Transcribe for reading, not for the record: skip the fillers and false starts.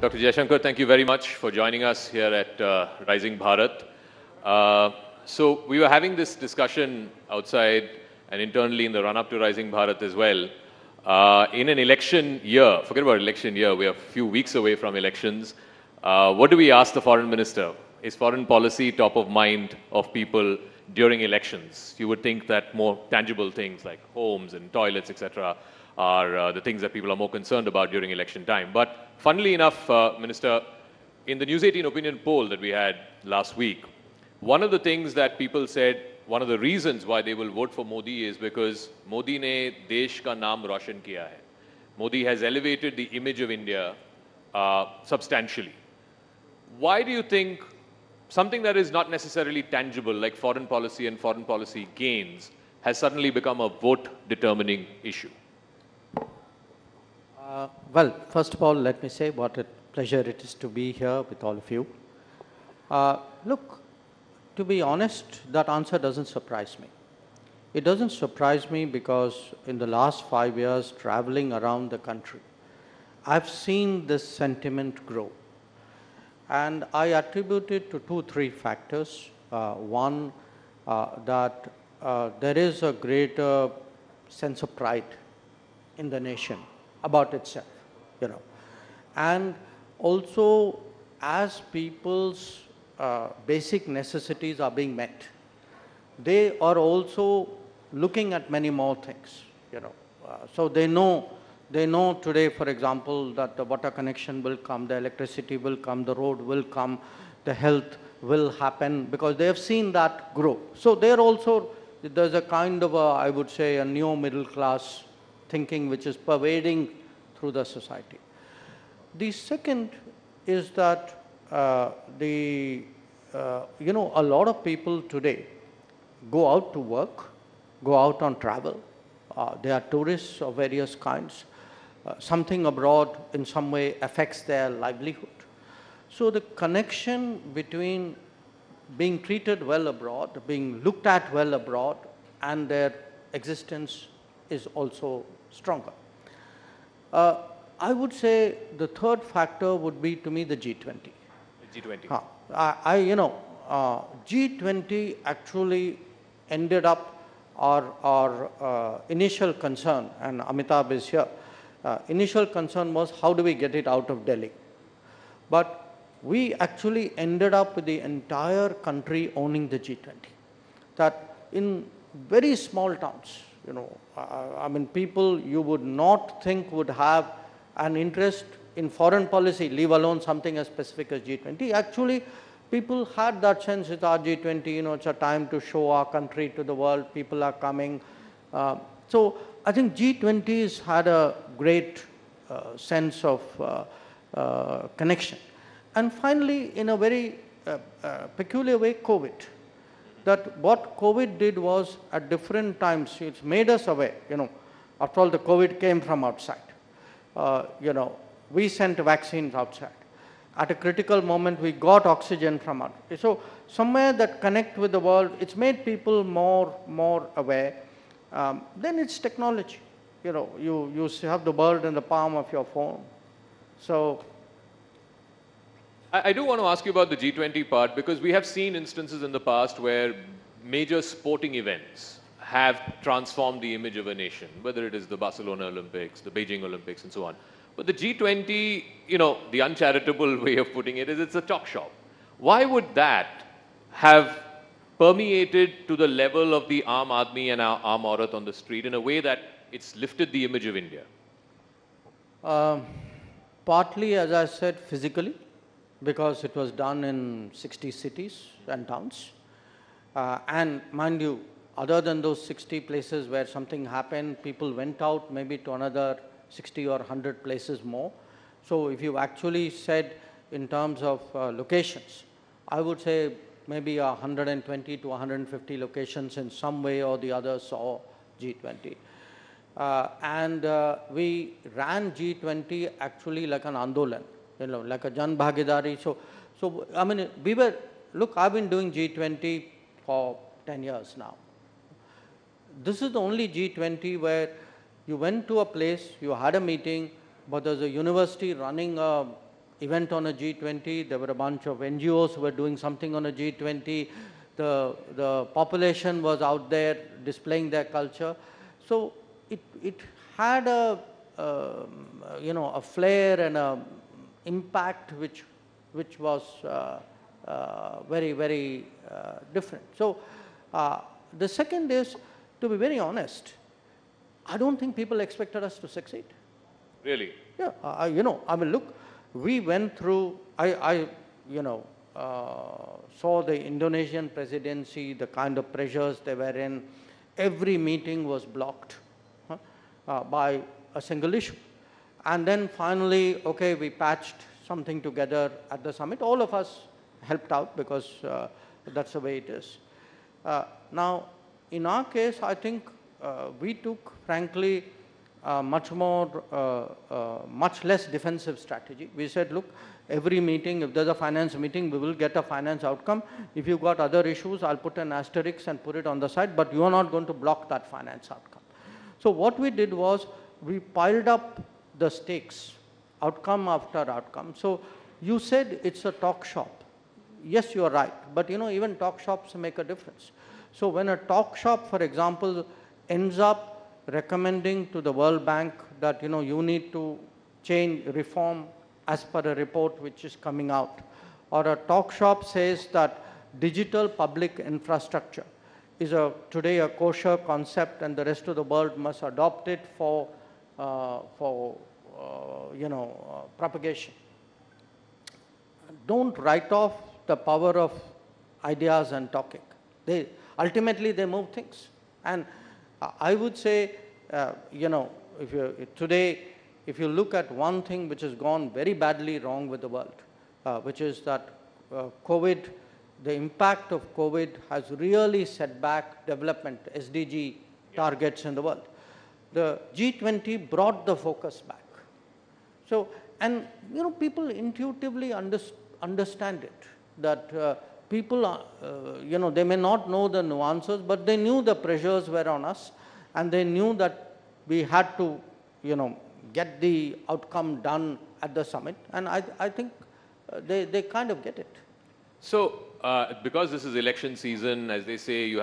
Dr. Jaishankar, thank you very much for joining us here at Rising Bharat. So we were having this discussion outside and internally in the run-up to Rising Bharat as well. In an election year, forget about election year, we are a few weeks away from elections. What do we ask the foreign minister? Is foreign policy top of mind of people during elections? You would think that more tangible things like homes and toilets, etc., are the things that people are more concerned about during election time. But funnily enough, Minister, in the News18 opinion poll that we had last week, one of the things that people said, one of the reasons why they will vote for Modi is because Modi ne desh ka naam roshan kiya hai. Modi has elevated the image of India substantially. Why do you think something that is not necessarily tangible, like foreign policy and foreign policy gains, has suddenly become a vote-determining issue? Well, first of all, let me say what a pleasure it is to be here with all of you. Look, to be honest, that answer doesn't surprise me. It doesn't surprise me because in the last 5 years, traveling around the country, I've seen this sentiment grow. And I attribute it to 2-3 factors. One, that there is a greater sense of pride in the nation about itself, and also as people's basic necessities are being met, they are also looking at many more things, so they know today, for example, that the water connection will come, the electricity will come, the road will come, the health will happen, because they have seen that grow. So they're also, there's a kind of I would say, a new middle class thinking which is pervading through the society. The second is that a lot of people today go out to work, go out on travel. They are tourists of various kinds. Something abroad in some way affects their livelihood. So the connection between being treated well abroad, being looked at well abroad, and their existence is also stronger. I would say the third factor would be, to me, the G20. G20. G20 actually ended up our initial concern, and Amitabh is here. Initial concern was how do we get it out of Delhi? But we actually ended up with the entire country owning the G20. That in very small towns, people you would not think would have an interest in foreign policy, leave alone something as specific as G20. Actually, people had that sense, it's our G20, it's a time to show our country to the world, people are coming. So I think G20's had a great sense of connection. And finally, in a very peculiar way, COVID. That what COVID did was, at different times, it's made us aware, after all, the COVID came from outside. We sent vaccines outside. At a critical moment, we got oxygen from outside. So somewhere that connect with the world, it's made people more aware. Then it's technology. You have the world in the palm of your phone. So I do want to ask you about the G20 part, because we have seen instances in the past where major sporting events have transformed the image of a nation, whether it is the Barcelona Olympics, the Beijing Olympics, and so on. But the G20, the uncharitable way of putting it is it's a talk shop. Why would that have permeated to the level of the Aam Aadmi and Aam Aurat on the street in a way that it's lifted the image of India? Partly, as I said, physically, because it was done in 60 cities and towns. And mind you, other than those 60 places where something happened, people went out maybe to another 60 or 100 places more. So if you actually said in terms of locations, I would say maybe 120 to 150 locations in some way or the other saw G20. We ran G20 actually like an Andolan, like a Jan Bhagidari. So I mean, look, I've been doing G20 for 10 years now. This is the only G20 where you went to a place, you had a meeting, but there's a university running a event on a G20. There were a bunch of NGOs who were doing something on a G20. The population was out there displaying their culture. So it had a, a flair and a impact which was very, very different. So the second is, to be very honest, I don't think people expected us to succeed. Really? Yeah, I mean, look, we went through, saw the Indonesian presidency, the kind of pressures they were in. Every meeting was blocked by a single issue. And then finally, okay, we patched something together at the summit. All of us helped out because that's the way it is. Now, in our case, I think we took, frankly, much less defensive strategy. We said, look, every meeting, if there's a finance meeting, we will get a finance outcome. If you've got other issues, I'll put an asterisk and put it on the side, but you are not going to block that finance outcome. So what we did was, we piled up the stakes, outcome after outcome. So you said it's a talk shop. Yes, you are right, but even talk shops make a difference. So when a talk shop, for example, ends up recommending to the World Bank that you need to change, reform as per a report which is coming out, or a talk shop says that digital public infrastructure is today a kosher concept and the rest of the world must adopt it for propagation. Don't write off the power of ideas and talking. Ultimately they move things. And I would say, if you look at one thing which has gone very badly wrong with the world, which is that COVID, the impact of COVID has really set back development, SDG targets in the world. The G20 brought the focus back. So, and people intuitively understand it, that people, they may not know the nuances, but they knew the pressures were on us, and they knew that we had to, get the outcome done at the summit, and I think they kind of get it. So, because this is election season, as they say, you have